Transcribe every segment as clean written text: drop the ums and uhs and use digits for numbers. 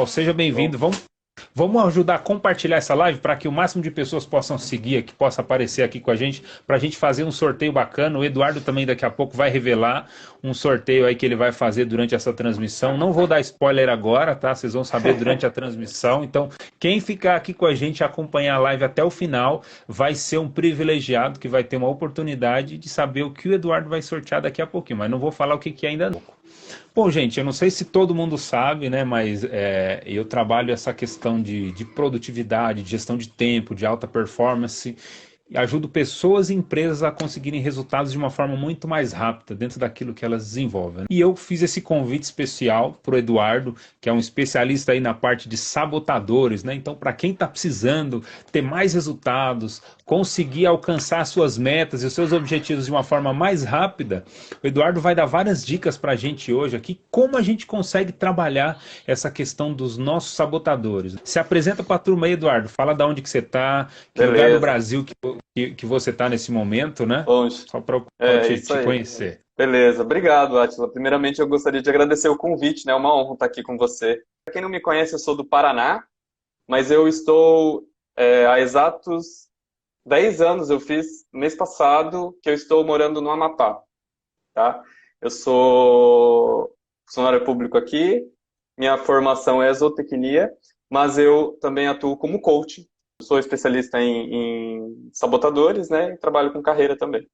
Seja bem-vindo. Vamos ajudar a compartilhar essa live para que o máximo de pessoas possam seguir aqui, possa aparecer aqui com a gente, para a gente fazer um sorteio bacana. O Eduardo também daqui a pouco vai revelar um sorteio aí que ele vai fazer durante essa transmissão. Não vou dar spoiler agora, tá? Vocês vão saber durante a transmissão. Então, quem ficar aqui com a gente, acompanhar a live até o final, vai ser um privilegiado que vai ter uma oportunidade de saber o que o Eduardo vai sortear daqui a pouquinho, mas não vou falar o que ainda não. Bom, gente, eu não sei se todo mundo sabe, né, mas eu trabalho essa questão de produtividade, de gestão de tempo, de alta performance, e ajudo pessoas e empresas a conseguirem resultados de uma forma muito mais rápida dentro daquilo que elas desenvolvem. E eu fiz esse convite especial para o Eduardo, que é um especialista aí na parte de sabotadores, né? Então, para quem está precisando ter mais resultados, conseguir alcançar suas metas e os seus objetivos de uma forma mais rápida, o Eduardo vai dar várias dicas para a gente hoje aqui, como a gente consegue trabalhar essa questão dos nossos sabotadores. Se apresenta para a turma aí, Eduardo. Fala de onde que você está, que lugar do Beleza. Brasil que você está nesse momento, né? Bom, Só para é isso te aí. conhecer. Beleza. Obrigado, Átila. Primeiramente, eu gostaria de agradecer o convite, né? É uma honra estar aqui com você. Para quem não me conhece, eu sou do Paraná, mas eu estou há exatos 10 anos, eu fiz mês passado, que eu estou morando no Amapá, tá? Eu sou funcionário público aqui, minha formação é zootecnia, mas eu também atuo como coach. Sou especialista em sabotadores, né? E trabalho com carreira também.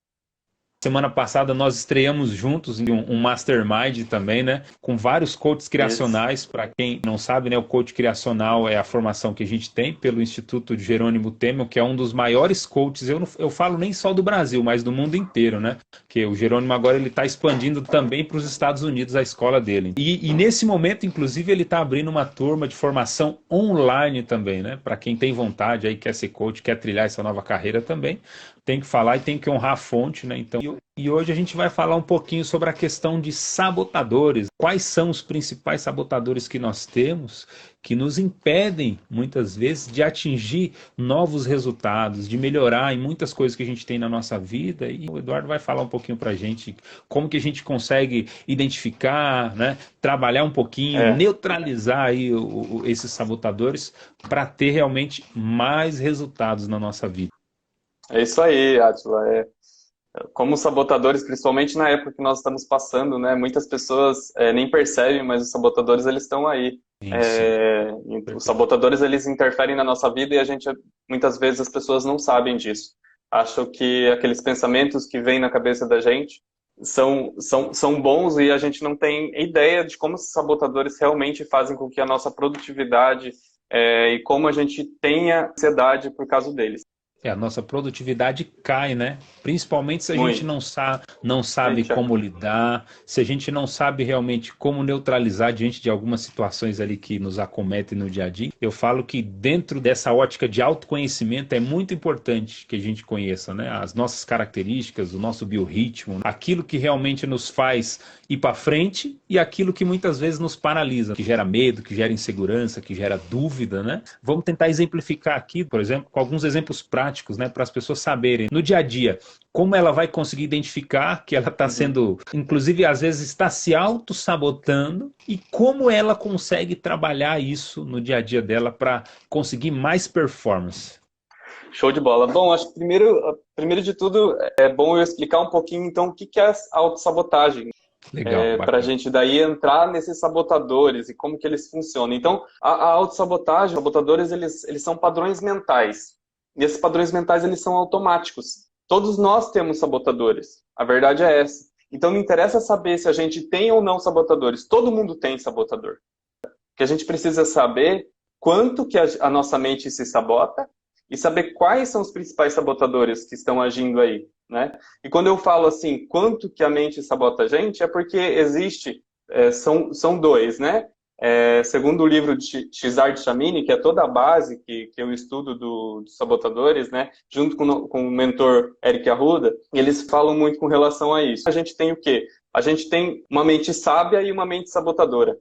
Semana passada nós estreamos juntos em um mastermind também, né? Com vários coaches Isso. criacionais. Para quem não sabe, né? O coach criacional é a formação que a gente tem pelo Instituto de Jerônimo Temel, que é um dos maiores coaches. Eu falo nem só do Brasil, mas do mundo inteiro, né? Que o Jerônimo agora ele está expandindo também para os Estados Unidos a escola dele. E nesse momento, inclusive, ele está abrindo uma turma de formação online também, né? Para quem tem vontade aí, quer ser coach, quer trilhar essa nova carreira também, tem que falar e tem que honrar a fonte, né? Então, e hoje a gente vai falar um pouquinho sobre a questão de sabotadores. Quais são os principais sabotadores que nós temos que nos impedem, muitas vezes, de atingir novos resultados, de melhorar em muitas coisas que a gente tem na nossa vida. E o Eduardo vai falar um pouquinho para a gente como que a gente consegue identificar, né? Trabalhar um pouquinho, É, neutralizar aí esses sabotadores para ter realmente mais resultados na nossa vida. é isso aí, Átila. Como os sabotadores, principalmente na época que nós estamos passando, né? Muitas pessoas nem percebem, mas os sabotadores eles estão aí. Sim, sim, com Os certeza. sabotadores eles interferem na nossa vida e a gente muitas vezes as pessoas não sabem disso. Acham que aqueles pensamentos que vêm na cabeça da gente são bons e a gente não tem ideia de como esses sabotadores realmente fazem com que a nossa produtividade e como a gente tenha ansiedade por causa deles. A nossa produtividade cai, né? Principalmente se a gente Muito. não A sabe gente como lidar, se a gente não sabe realmente como neutralizar diante de algumas situações ali que nos acometem no dia a dia. Eu falo que dentro dessa ótica de autoconhecimento é muito importante que a gente conheça, né? As nossas características, o nosso biorritmo, aquilo que realmente nos faz ir para frente e aquilo que muitas vezes nos paralisa, que gera medo, que gera insegurança, que gera dúvida, né? Vamos tentar exemplificar aqui, por exemplo, com alguns exemplos práticos, né, para as pessoas saberem no dia a dia como ela vai conseguir identificar que ela está Uhum. sendo, inclusive às vezes está se auto-sabotando e como ela consegue trabalhar isso no dia a dia dela para conseguir mais performance. Show de bola. Bom, acho que primeiro de tudo é bom eu explicar um pouquinho então o que que é a autossabotagem, Legal, para a bacana. gente daí entrar nesses sabotadores e como que eles funcionam. Então, a autossabotagem, os sabotadores, eles são padrões mentais. E esses padrões mentais, eles são automáticos. Todos nós temos sabotadores. A verdade é essa. Então, não interessa saber se a gente tem ou não sabotadores. Todo mundo tem sabotador. O que a gente precisa saber quanto que a nossa mente se sabota e saber quais são os principais sabotadores que estão agindo aí, né? E quando eu falo assim, quanto que a mente sabota a gente, é porque existe, são dois, né? Segundo o livro de Cesar de Chamini, que é toda a base que eu estudo dos sabotadores, né? Junto com o mentor Eric Arruda, eles falam muito com relação a isso. A gente tem o quê? A gente tem uma mente sábia e uma mente sabotadora.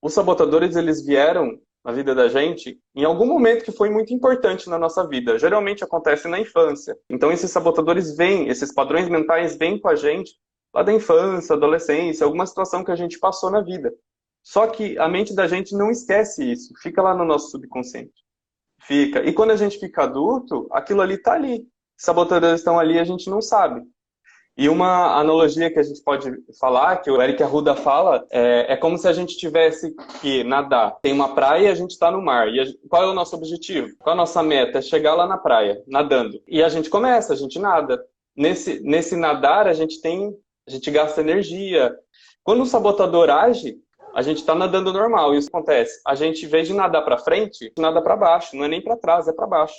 Os sabotadores, eles vieram na vida da gente em algum momento que foi muito importante na nossa vida. Geralmente acontece na infância. Então esses sabotadores vêm, esses padrões mentais vêm com a gente lá da infância, adolescência, alguma situação que a gente passou na vida. Só que a mente da gente não esquece isso, fica lá no nosso subconsciente. Fica. E quando a gente fica adulto, aquilo ali está ali. Sabotadores estão ali, a gente não sabe. E uma analogia que a gente pode falar, que o Eric Arruda fala, é como se a gente tivesse que nadar. Tem uma praia e a gente está no mar. E qual é o nosso objetivo? Qual é a nossa meta? É chegar lá na praia, nadando. E a gente começa, a gente nada. Nesse nadar, a gente gasta energia. Quando o sabotador age, a gente está nadando normal. E isso acontece. A gente, em vez de nadar para frente, nada para baixo. Não é nem para trás, é para baixo.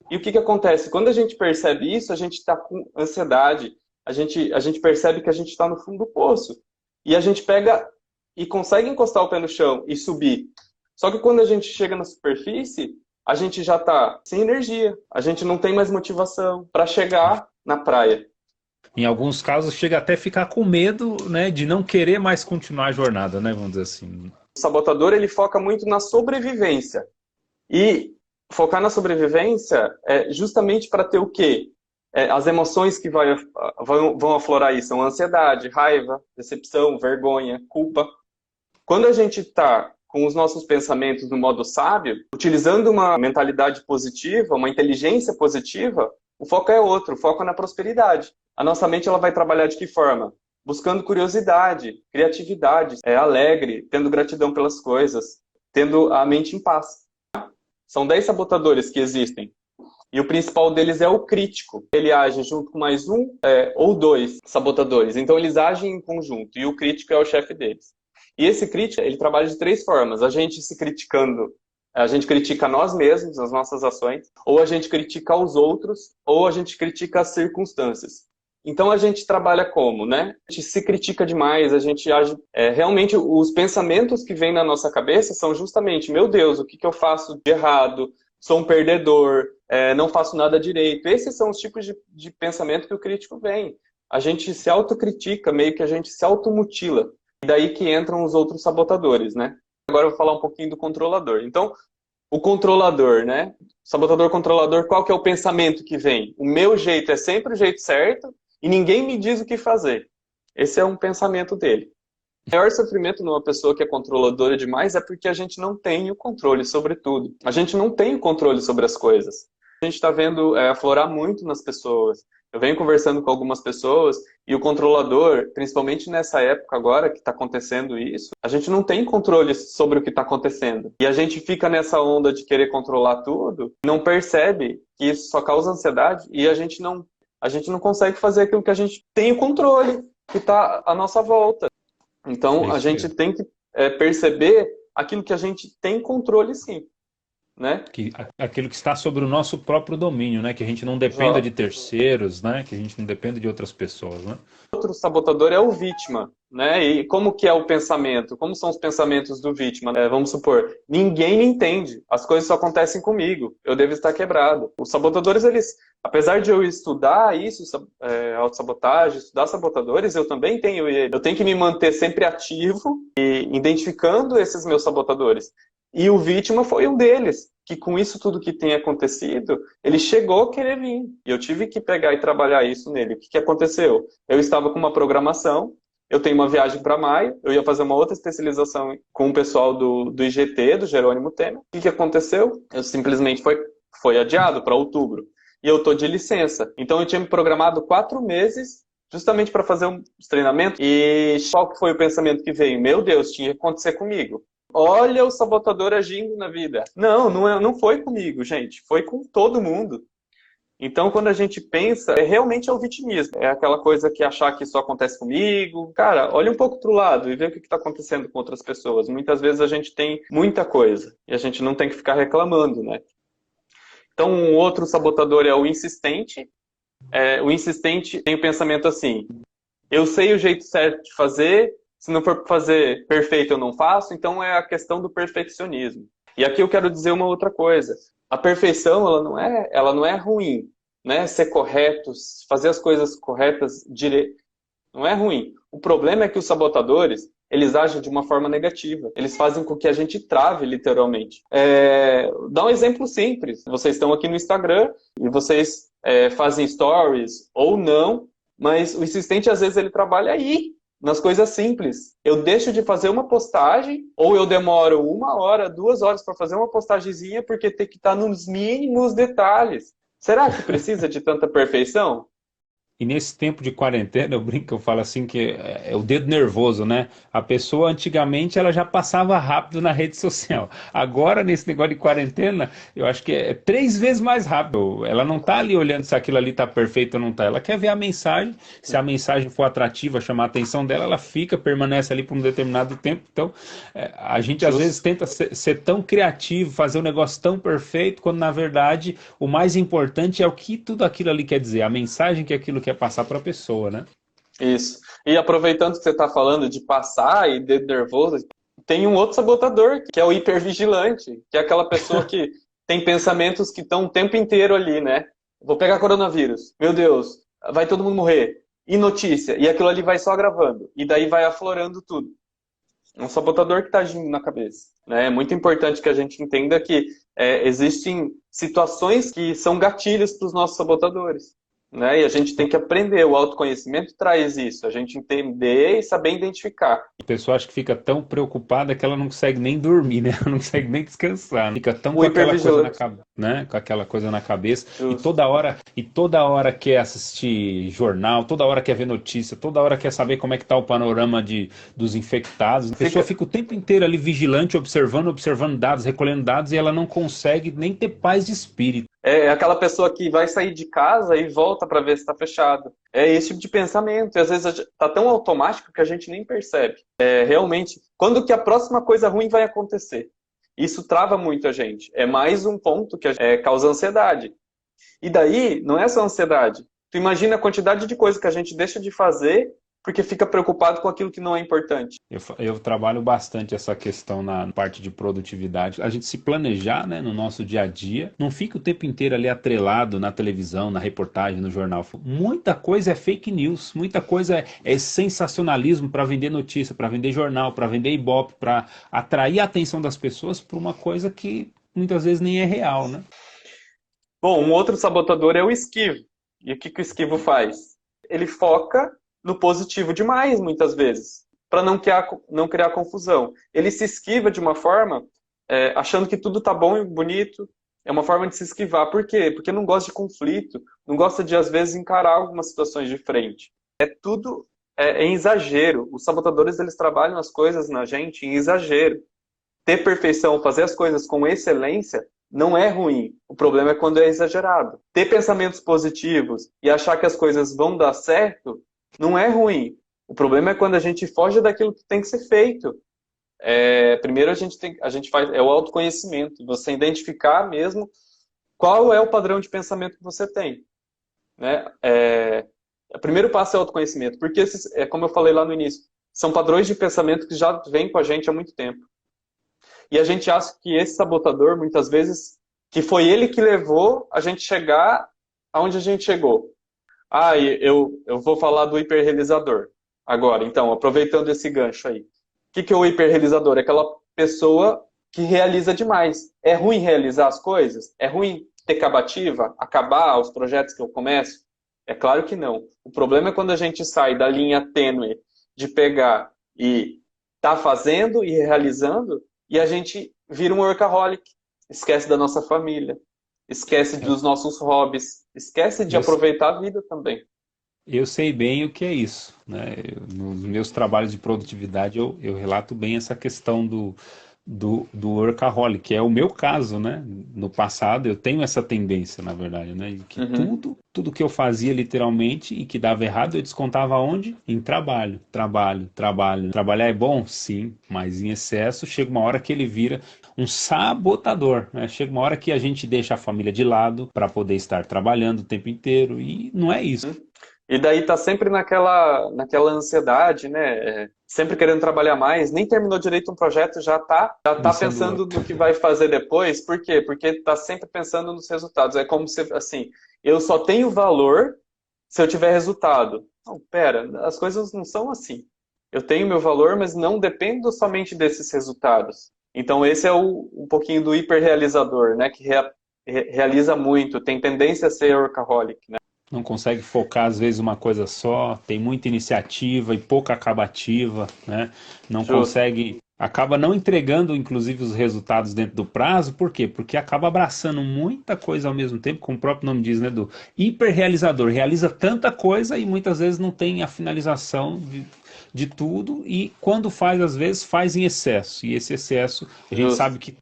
E o que acontece? Quando a gente percebe isso, a gente está com ansiedade. A gente percebe que a gente está no fundo do poço. E a gente pega e consegue encostar o pé no chão e subir. Só que quando a gente chega na superfície, a gente já está sem energia. A gente não tem mais motivação para chegar na praia. Em alguns casos chega até a ficar com medo, né, de não querer mais continuar a jornada, né, vamos dizer assim. O sabotador, ele foca muito na sobrevivência. E focar na sobrevivência é justamente para ter o quê? As emoções que vão aflorar aí são ansiedade, raiva, decepção, vergonha, culpa. Quando a gente está com os nossos pensamentos no modo sábio, utilizando uma mentalidade positiva, uma inteligência positiva, o foco é outro, o foco é na prosperidade. A nossa mente ela vai trabalhar de que forma? Buscando curiosidade, criatividade, alegre, tendo gratidão pelas coisas, tendo a mente em paz. São 10 sabotadores que existem. E o principal deles é o crítico. Ele age junto com mais um ou dois sabotadores. Então, eles agem em conjunto. E o crítico é o chefe deles. E esse crítico, ele trabalha de 3 formas. A gente se criticando, a gente critica nós mesmos, as nossas ações. Ou a gente critica os outros. Ou a gente critica as circunstâncias. Então, a gente trabalha como, né? A gente se critica demais, a gente age... realmente, os pensamentos que vêm na nossa cabeça são justamente, meu Deus, o que eu faço de errado? Sou um perdedor, não faço nada direito. Esses são os tipos de pensamento que o crítico vem. A gente se autocritica, meio que a gente se automutila. E daí que entram os outros sabotadores, né? Agora eu vou falar um pouquinho do controlador. Então, o controlador, né? Sabotador controlador, qual que é o pensamento que vem? O meu jeito é sempre o jeito certo e ninguém me diz o que fazer. Esse é um pensamento dele. O maior sofrimento numa pessoa que é controladora demais é porque a gente não tem o controle sobre tudo. A gente não tem o controle sobre as coisas. A gente está vendo aflorar muito nas pessoas. Eu venho conversando com algumas pessoas e o controlador, principalmente nessa época agora que está acontecendo isso, a gente não tem controle sobre o que está acontecendo. E a gente fica nessa onda de querer controlar tudo, não percebe que isso só causa ansiedade e a gente não consegue fazer aquilo que a gente tem o controle, que está à nossa volta. Então, a gente tem que perceber aquilo que a gente tem controle, sim. Né? Aquilo que está sobre o nosso próprio domínio, né? Que a gente não dependa de terceiros, né? Que a gente não dependa de outras pessoas, né? Outro sabotador é o vítima, né? E como que é o pensamento? Como são os pensamentos do vítima? Vamos supor, ninguém me entende, as coisas só acontecem comigo, eu devo estar quebrado. Os sabotadores, eles, apesar de eu estudar isso, autossabotagem, estudar sabotadores, eu também eu tenho que me manter sempre ativo e identificando esses meus sabotadores. E o vítima foi um deles, que com isso tudo que tem acontecido, ele chegou a querer vir. E eu tive que pegar e trabalhar isso nele. O que aconteceu? Eu estava com uma programação, eu tenho uma viagem para maio, eu ia fazer uma outra especialização com o pessoal do IGT, do Jerônimo Temer. O que aconteceu? Eu simplesmente foi adiado para outubro. E eu estou de licença. Então eu tinha me programado 4 meses justamente para fazer um treinamento. E qual que foi o pensamento que veio? Meu Deus, tinha que acontecer comigo. Olha o sabotador agindo na vida. Não foi comigo, gente. Foi com todo mundo. Então, quando a gente pensa, realmente é o vitimismo. É aquela coisa que achar que isso acontece comigo. Cara, olha um pouco pro lado e vê o que está acontecendo com outras pessoas. Muitas vezes a gente tem muita coisa e a gente não tem que ficar reclamando, né? Então, um outro sabotador é o insistente. O insistente tem o pensamento assim, eu sei o jeito certo de fazer, se não for fazer perfeito eu não faço, então é a questão do perfeccionismo. E aqui eu quero dizer uma outra coisa. A perfeição, ela não é ruim, né? Ser correto, fazer as coisas corretas direito, não é ruim. O problema é que os sabotadores, eles agem de uma forma negativa. Eles fazem com que a gente trave, literalmente. Dá um exemplo simples. Vocês estão aqui no Instagram e vocês fazem stories ou não, mas o insistente, às vezes, ele trabalha aí, nas coisas simples. Eu deixo de fazer uma postagem, ou eu demoro 1 hora, 2 horas para fazer uma postagemzinha, porque tem que estar nos mínimos detalhes. Será que precisa de tanta perfeição? E nesse tempo de quarentena, eu brinco, eu falo assim que é o dedo nervoso, né? A pessoa antigamente ela já passava rápido na rede social. Agora, nesse negócio de quarentena, eu acho que é 3 vezes mais rápido. Ela não tá ali olhando se aquilo ali tá perfeito ou não tá. Ela quer ver a mensagem. Se a mensagem for atrativa, chamar a atenção dela, ela fica, permanece ali por um determinado tempo. Então, a gente às vezes Justo. tenta ser tão criativo, fazer um negócio tão perfeito, quando na verdade o mais importante é o que tudo aquilo ali quer dizer, a mensagem que aquilo quer passar para a pessoa, né? Isso. E aproveitando que você está falando de passar e dedo nervoso, tem um outro sabotador, que é o hipervigilante, que é aquela pessoa que tem pensamentos que estão o tempo inteiro ali, né? Vou pegar coronavírus. Meu Deus, vai todo mundo morrer. E notícia. E aquilo ali vai só gravando. E daí vai aflorando tudo. É um sabotador que está agindo na cabeça. Né? É muito importante que a gente entenda que existem situações que são gatilhos para os nossos sabotadores. Né? E a gente tem que aprender. O autoconhecimento traz isso. A gente entender e saber identificar. A pessoa acha que fica tão preocupada que ela não consegue nem dormir, né? Ela não consegue nem descansar. Fica tão O com aquela coisa na hipervigilante. cabeça, né? Com aquela coisa na cabeça Justo. e toda hora quer assistir jornal, toda hora quer ver notícia, toda hora quer saber como é que tá o panorama dos infectados. A pessoa Fica, fica o tempo inteiro ali vigilante, observando dados, recolhendo dados e ela não consegue nem ter paz de espírito. É aquela pessoa que vai sair de casa e volta para ver se está fechado. É esse tipo de pensamento. E às vezes está tão automático que a gente nem percebe. Realmente, quando que a próxima coisa ruim vai acontecer? Isso trava muito a gente. É mais um ponto que causa ansiedade. E daí, não é só ansiedade. Tu imagina a quantidade de coisa que a gente deixa de fazer porque fica preocupado com aquilo que não é importante. Eu trabalho bastante essa questão na parte de produtividade. A gente se planejar, né, no nosso dia a dia, não fica o tempo inteiro ali atrelado na televisão, na reportagem, no jornal. Muita coisa é fake news, muita coisa é sensacionalismo para vender notícia, para vender jornal, para vender ibope, para atrair a atenção das pessoas para uma coisa que muitas vezes nem é real, né? Bom, um outro sabotador é o esquivo. E o que o esquivo faz? Ele foca no positivo demais, muitas vezes, para não criar confusão. Ele se esquiva de uma forma achando que tudo tá bom e bonito. É uma forma de se esquivar. Por quê? Porque não gosta de conflito, não gosta de, às vezes, encarar algumas situações de frente. Tudo em exagero. Os sabotadores, eles trabalham as coisas na gente em exagero. Ter perfeição, fazer as coisas com excelência, não é ruim. O problema é quando é exagerado. Ter pensamentos positivos e achar que as coisas vão dar certo, não é ruim. O problema é quando a gente foge daquilo que tem que ser feito. Primeiro a gente faz o autoconhecimento, você identificar mesmo qual é o padrão de pensamento que você tem. Né? O primeiro passo é o autoconhecimento, porque como eu falei lá no início, são padrões de pensamento que já vêm com a gente há muito tempo. E a gente acha que esse sabotador, muitas vezes, que foi ele que levou a gente chegar aonde a gente chegou. E eu vou falar do hiperrealizador agora. Então, aproveitando esse gancho aí. O que é o hiperrealizador? É aquela pessoa que realiza demais. É ruim realizar as coisas? É ruim ter acabativa? Acabar os projetos que eu começo? É claro que não. O problema é quando a gente sai da linha tênue de pegar e tá fazendo e realizando e a gente vira um workaholic. Esquece da nossa família. Esquece dos nossos hobbies. Esquece de Eu, aproveitar a vida também. eu sei bem o que é isso, né? Nos meus trabalhos de produtividade eu relato bem essa questão do workaholic, que é o meu caso, né? No passado eu tenho essa tendência, na verdade, né? Que Uhum. tudo que eu fazia literalmente e que dava errado eu descontava onde? Em trabalho, trabalho, trabalho. Trabalhar é bom? Sim, mas em excesso chega uma hora que ele vira um sabotador, né? Chega uma hora que a gente deixa a família de lado para poder estar trabalhando o tempo inteiro e não é isso. E daí tá sempre naquela ansiedade, né? Sempre querendo trabalhar mais, nem terminou direito um projeto, já tá Pensando pensando no que vai fazer depois. Por quê? Porque tá sempre pensando nos resultados. É como se, assim, eu só tenho valor se eu tiver resultado. Não, pera, as coisas não são assim. Eu tenho meu valor, mas não dependo somente desses resultados. Então esse é um pouquinho do hiperrealizador, né? Que realiza muito, tem tendência a ser workaholic, né? não consegue focar às vezes uma coisa só, tem muita iniciativa e pouca acabativa, né? Não Justo. consegue, acaba não entregando inclusive os resultados dentro do prazo, por quê? Porque acaba abraçando muita coisa ao mesmo tempo, como o próprio nome diz, né, do hiperrealizador, realiza tanta coisa e muitas vezes não tem a finalização de tudo e quando faz às vezes faz em excesso, e esse excesso a gente Justo. sabe que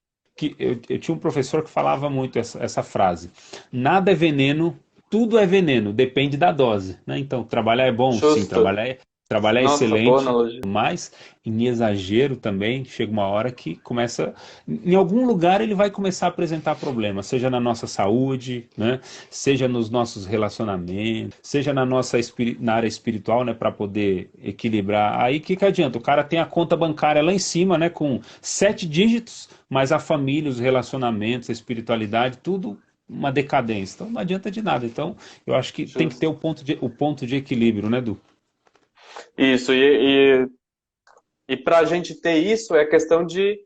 eu tinha um professor que falava muito essa frase, nada é veneno, tudo é veneno, depende da dose, né? Então, trabalhar é bom, sim, Justo. trabalhar é Nossa, boa excelente, analogia. mas em exagero também, chega uma hora que começa, em algum lugar ele vai começar a apresentar problemas, seja na nossa saúde, né? Seja nos nossos relacionamentos, seja na nossa na área espiritual, né, para poder equilibrar. Aí o que que adianta? O cara tem a conta bancária lá em cima, né, com 7 dígitos, mas a família, os relacionamentos, a espiritualidade, tudo uma decadência. Então não adianta de nada. Então eu acho que tem que ter Justo. o ponto de equilíbrio, né, Du? Isso, e para a gente ter isso é questão de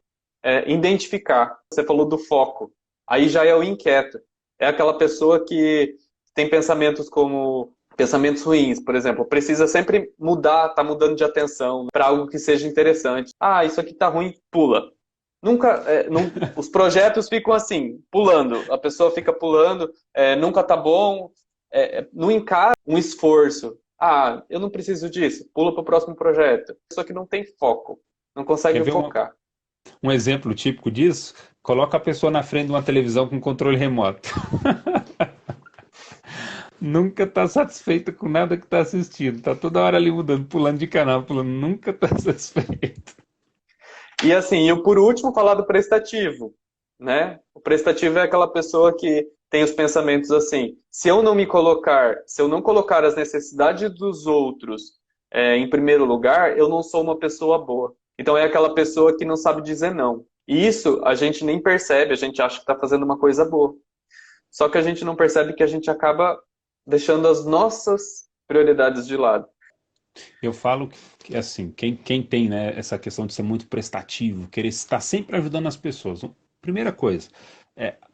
identificar. Você falou do foco. Aí já é o inquieto. É aquela pessoa que tem pensamentos como pensamentos ruins, por exemplo. Precisa sempre mudar, tá mudando de atenção para algo que seja interessante. Ah, isso aqui tá ruim, pula. Nunca, os projetos ficam assim, pulando. A pessoa fica pulando, nunca tá bom, não encara um esforço. Ah, eu não preciso disso, pula para o próximo projeto. Só que não tem foco, não Quer consegue ver focar. um exemplo típico disso? Coloca a pessoa na frente de uma televisão com controle remoto. Nunca está satisfeita com nada que está assistindo. Tá toda hora ali mudando, pulando de canal, pulando, nunca está satisfeito. E assim, e por último, falar do prestativo, né? O prestativo é aquela pessoa que tem os pensamentos assim: se eu não colocar as necessidades dos outros em primeiro lugar, eu não sou uma pessoa boa. Então é aquela pessoa que não sabe dizer não. E isso a gente nem percebe, a gente acha que está fazendo uma coisa boa. Só que a gente não percebe que a gente acaba deixando as nossas prioridades de lado. Eu falo que assim, quem tem, né, essa questão de ser muito prestativo, querer estar sempre ajudando as pessoas. Primeira coisa,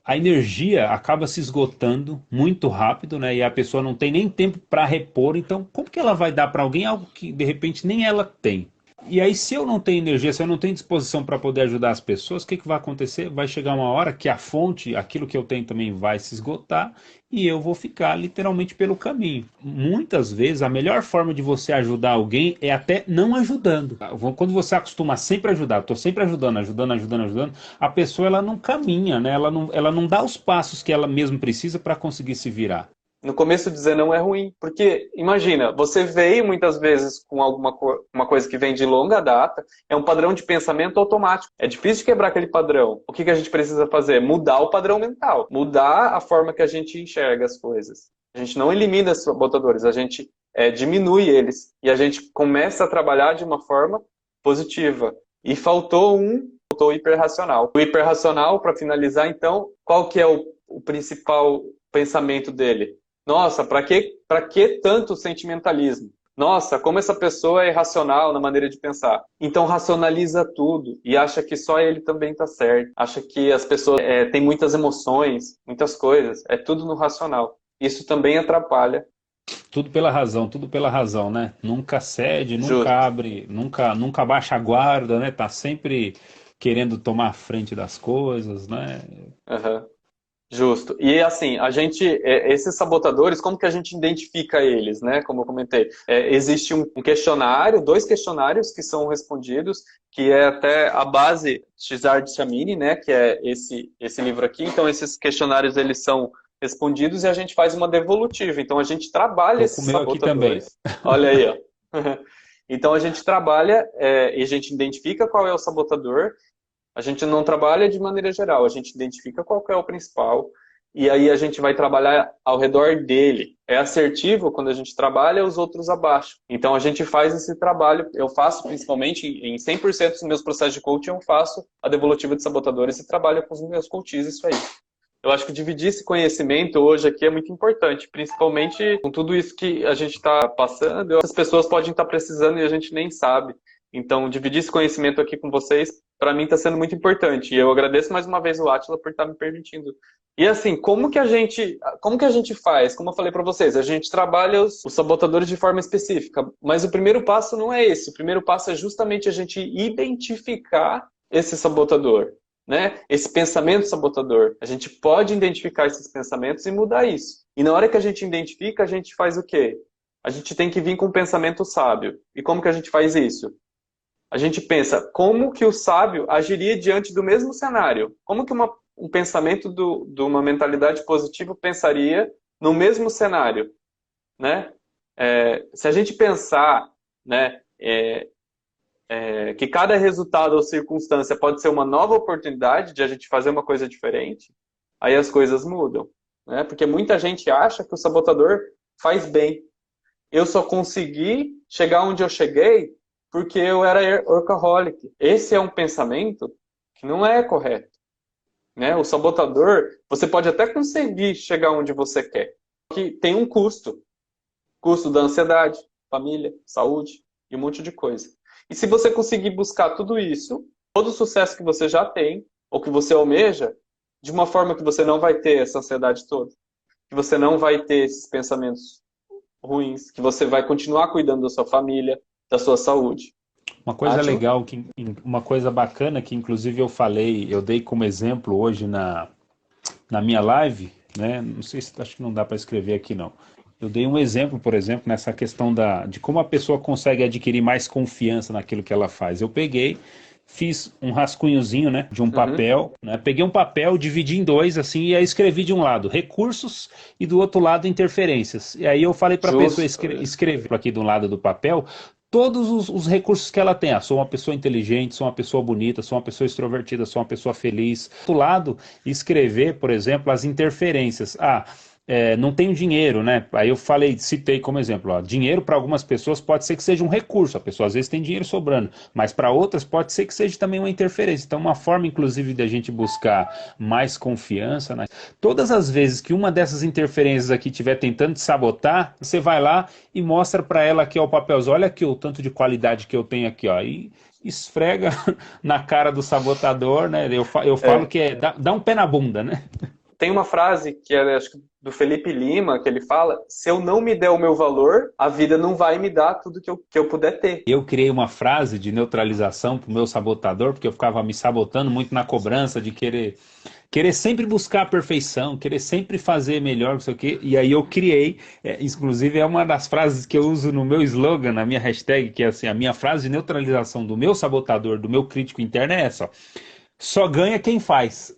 a energia acaba se esgotando muito rápido, né? E a pessoa não tem nem tempo para repor. Então, como que ela vai dar para alguém algo que de repente nem ela tem? E aí, se eu não tenho energia, se eu não tenho disposição para poder ajudar as pessoas, o que que vai acontecer? Vai chegar uma hora que a fonte, aquilo que eu tenho também vai se esgotar e eu vou ficar literalmente pelo caminho. Muitas vezes, a melhor forma de você ajudar alguém é até não ajudando. Quando você acostuma a sempre ajudar, estou sempre ajudando, ajudando, a pessoa ela não caminha, né? Ela não dá os passos que ela mesmo precisa para conseguir se virar. No começo dizer não é ruim, porque imagina, você veio muitas vezes com uma coisa que vem de longa data, é um padrão de pensamento automático. É difícil quebrar aquele padrão. O que a gente precisa fazer? Mudar o padrão mental, mudar a forma que a gente enxerga as coisas. A gente não elimina os sabotadores, a gente diminui eles e a gente começa a trabalhar de uma forma positiva. E faltou o hiperracional. O hiperracional, para finalizar, então, qual que é o principal pensamento dele? Nossa, para que tanto sentimentalismo? Nossa, como essa pessoa é irracional na maneira de pensar. Então racionaliza tudo e acha que só ele também está certo. Acha que as pessoas têm muitas emoções, muitas coisas. É tudo no racional. Isso também atrapalha. Tudo pela razão, né? Nunca cede, nunca Justo. abre, nunca baixa a guarda, né? Tá sempre querendo tomar a frente das coisas, né? Aham. Justo. E assim, esses sabotadores, como que a gente identifica eles, né? Como eu comentei, existe um questionário, 2 questionários que são respondidos, que é até a base Cesar-Chamini, né? Que é esse livro aqui. Então, esses questionários eles são respondidos e a gente faz uma devolutiva. Então, a gente trabalha Tô com o esses meu aqui também. sabotadores. Olha aí, ó. Então, a gente trabalha e a gente identifica qual é o sabotador. A gente não trabalha de maneira geral, a gente identifica qual que é o principal e aí a gente vai trabalhar ao redor dele. É assertivo quando a gente trabalha os outros abaixo. Então a gente faz esse trabalho, eu faço principalmente em 100% dos meus processos de coaching, eu faço a devolutiva de sabotadores e trabalho com os meus coaches, isso aí. Eu acho que dividir esse conhecimento hoje aqui é muito importante, principalmente com tudo isso que a gente está passando. As pessoas podem estar precisando e a gente nem sabe. Então, dividir esse conhecimento aqui com vocês para mim está sendo muito importante. E eu agradeço mais uma vez o Átila por estar me permitindo. E assim, como que a gente faz? Como eu falei para vocês, a gente trabalha os sabotadores de forma específica, mas o primeiro passo não é esse. O primeiro passo é justamente a gente identificar esse sabotador, né? Esse pensamento sabotador. A gente pode identificar esses pensamentos e mudar isso. E na hora que a gente identifica, a gente faz o quê? A gente tem que vir com um pensamento sábio. E como que a gente faz isso? A gente pensa, como que o sábio agiria diante do mesmo cenário? Como que um pensamento de uma mentalidade positiva pensaria no mesmo cenário, né? Se a gente pensar, né, que cada resultado ou circunstância pode ser uma nova oportunidade de a gente fazer uma coisa diferente, aí as coisas mudam, né? Porque muita gente acha que o sabotador faz bem. Eu só consegui chegar onde eu cheguei porque eu era workaholic. Esse é um pensamento que não é correto, né? O sabotador, você pode até conseguir chegar onde você quer, que tem um custo. Custo da ansiedade, família, saúde e um monte de coisa. E se você conseguir buscar tudo isso, todo o sucesso que você já tem, ou que você almeja, de uma forma que você não vai ter essa ansiedade toda, que você não vai ter esses pensamentos ruins, que você vai continuar cuidando da sua família, da sua saúde. Uma coisa Átila? legal, uma coisa bacana que inclusive eu dei como exemplo hoje na minha live, né? Não sei se acho que não dá para escrever aqui não. Eu dei um exemplo, por exemplo, nessa questão de como a pessoa consegue adquirir mais confiança naquilo que ela faz. Eu peguei, fiz um rascunhozinho, né, de um Uhum. papel, né? Peguei um papel, dividi em dois, assim, e aí escrevi de um lado recursos e do outro lado interferências. E aí eu falei para a pessoa Justo. escrever aqui do lado do papel todos os recursos que ela tem. Ah, sou uma pessoa inteligente, sou uma pessoa bonita, sou uma pessoa extrovertida, sou uma pessoa feliz. Do outro lado, escrever, por exemplo, as interferências. Não tenho dinheiro, né? Aí eu citei como exemplo, ó, dinheiro para algumas pessoas pode ser que seja um recurso, a pessoa às vezes tem dinheiro sobrando, mas para outras pode ser que seja também uma interferência. Então, uma forma, inclusive, de a gente buscar mais confiança, né? Todas as vezes que uma dessas interferências aqui estiver tentando te sabotar, você vai lá e mostra para ela aqui, ó, o papelzinho, olha aqui o tanto de qualidade que eu tenho aqui, ó, e esfrega na cara do sabotador, né? Eu falo É. que dá um pé na bunda, né? Tem uma frase que é, acho que do Felipe Lima, que ele fala: se eu não me der o meu valor, a vida não vai me dar tudo que eu puder ter. Eu criei uma frase de neutralização para o meu sabotador, porque eu ficava me sabotando muito na cobrança de querer sempre buscar a perfeição, querer sempre fazer melhor, não sei o quê. E aí eu criei, inclusive é uma das frases que eu uso no meu slogan, na minha hashtag, que é assim, a minha frase de neutralização do meu sabotador, do meu crítico interno é essa, ó, só ganha quem faz.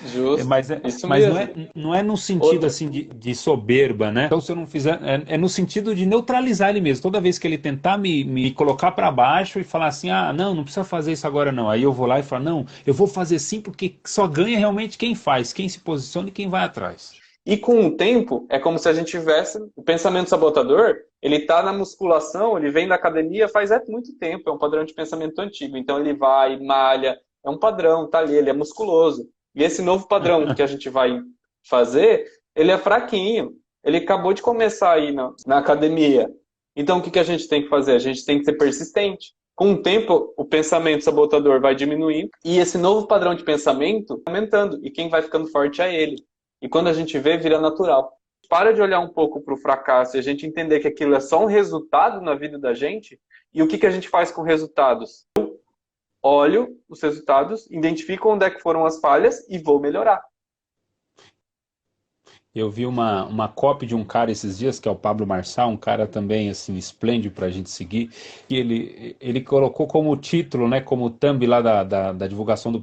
Justo. Isso Mas mesmo. não é no sentido Outra. assim de soberba, né? Então, se eu não fizer, é no sentido de neutralizar ele mesmo. Toda vez que ele tentar me colocar para baixo e falar assim, ah, não precisa fazer isso agora não. Aí eu vou lá e falo, não, eu vou fazer sim porque só ganha realmente quem faz, quem se posiciona e quem vai atrás. E com o tempo, é como se a gente tivesse o pensamento sabotador, ele está na musculação, ele vem da academia faz muito tempo, é um padrão de pensamento antigo. Então ele vai, malha, é um padrão, tá ali, ele é musculoso. E esse novo padrão que a gente vai fazer, ele é fraquinho. Ele acabou de começar aí na academia. Então o que a gente tem que fazer? A gente tem que ser persistente. Com o tempo, o pensamento sabotador vai diminuindo e esse novo padrão de pensamento vai aumentando. E quem vai ficando forte é ele. E quando a gente vê, vira natural. Para de olhar um pouco para o fracasso e a gente entender que aquilo é só um resultado na vida da gente. E o que a gente faz com resultados? Eu olho os resultados, identifico onde é que foram as falhas e vou melhorar. Eu vi uma copy de um cara esses dias, que é o Pablo Marçal, um cara também, assim, esplêndido pra gente seguir, e ele colocou como título, né, como thumb lá da divulgação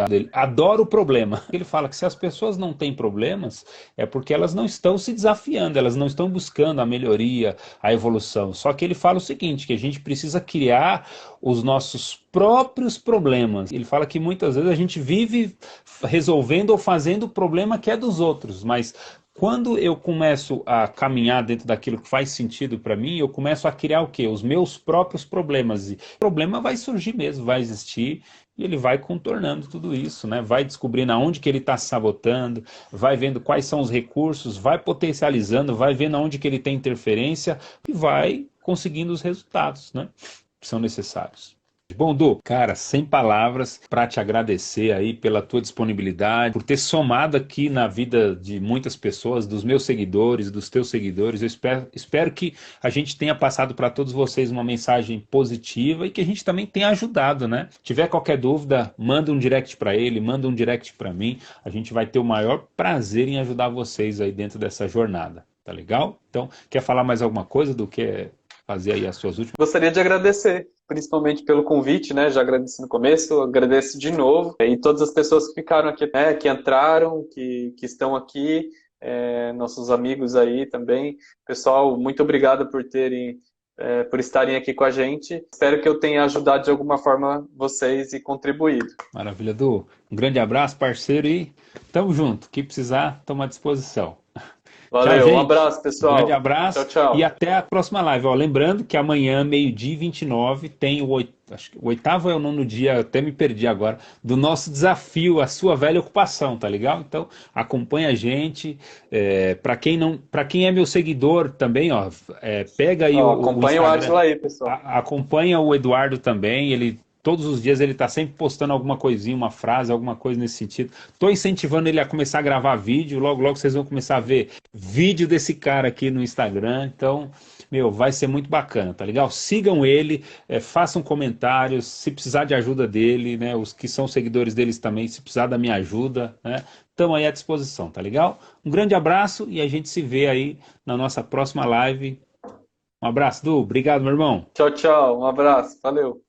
dele, Adoro o Problema. Ele fala que se as pessoas não têm problemas, é porque elas não estão se desafiando, elas não estão buscando a melhoria, a evolução. Só que ele fala o seguinte, que a gente precisa criar os nossos próprios problemas. Ele fala que muitas vezes a gente vive resolvendo ou fazendo o problema que é dos outros, mas quando eu começo a caminhar dentro daquilo que faz sentido para mim, eu começo a criar o quê? Os meus próprios problemas. E o problema vai surgir mesmo, vai existir, e ele vai contornando tudo isso, né? Vai descobrindo aonde que ele está se sabotando, vai vendo quais são os recursos, vai potencializando, vai vendo aonde que ele tem interferência e vai conseguindo os resultados, né? Que são necessários. Bom, Du, cara, sem palavras para te agradecer aí pela tua disponibilidade, por ter somado aqui na vida de muitas pessoas, dos meus seguidores, dos teus seguidores. Eu espero que a gente tenha passado para todos vocês uma mensagem positiva e que a gente também tenha ajudado, né? Se tiver qualquer dúvida, manda um direct para ele, manda um direct para mim. A gente vai ter o maior prazer em ajudar vocês aí dentro dessa jornada. Tá legal? Então, quer falar mais alguma coisa do que fazer aí as suas últimas? Gostaria de agradecer, principalmente pelo convite, né? Já agradeci no começo, agradeço de novo. E todas as pessoas que ficaram aqui, né? Que entraram, que estão aqui, nossos amigos aí também. Pessoal, muito obrigado por terem, por estarem aqui com a gente. Espero que eu tenha ajudado de alguma forma vocês e contribuído. Maravilha, Du. Um grande abraço, parceiro, e tamo junto. O que precisar, estamos à disposição. Tchau, Valeu, um gente. abraço, pessoal. Grande abraço Tchau, tchau. e até a próxima live. Ó, lembrando que amanhã, meio-dia e 29, tem acho que o oitavo é o nono dia, eu até me perdi agora, do nosso desafio, a sua velha ocupação, tá legal? Então, acompanha a gente. Para quem é meu seguidor também, ó, pega aí Ó, o acompanha o Instagram, Átila aí, pessoal. acompanha o Eduardo também, ele todos os dias ele está sempre postando alguma coisinha, uma frase, alguma coisa nesse sentido. Estou incentivando ele a começar a gravar vídeo. Logo, logo vocês vão começar a ver vídeo desse cara aqui no Instagram. Então, meu, vai ser muito bacana, tá legal? Sigam ele, façam comentários. Se precisar de ajuda dele, né? Os que são seguidores deles também, se precisar da minha ajuda, né? Estamos aí à disposição, tá legal? Um grande abraço e a gente se vê aí na nossa próxima live. Um abraço, Du. Obrigado, meu irmão. Tchau, tchau. Um abraço. Valeu.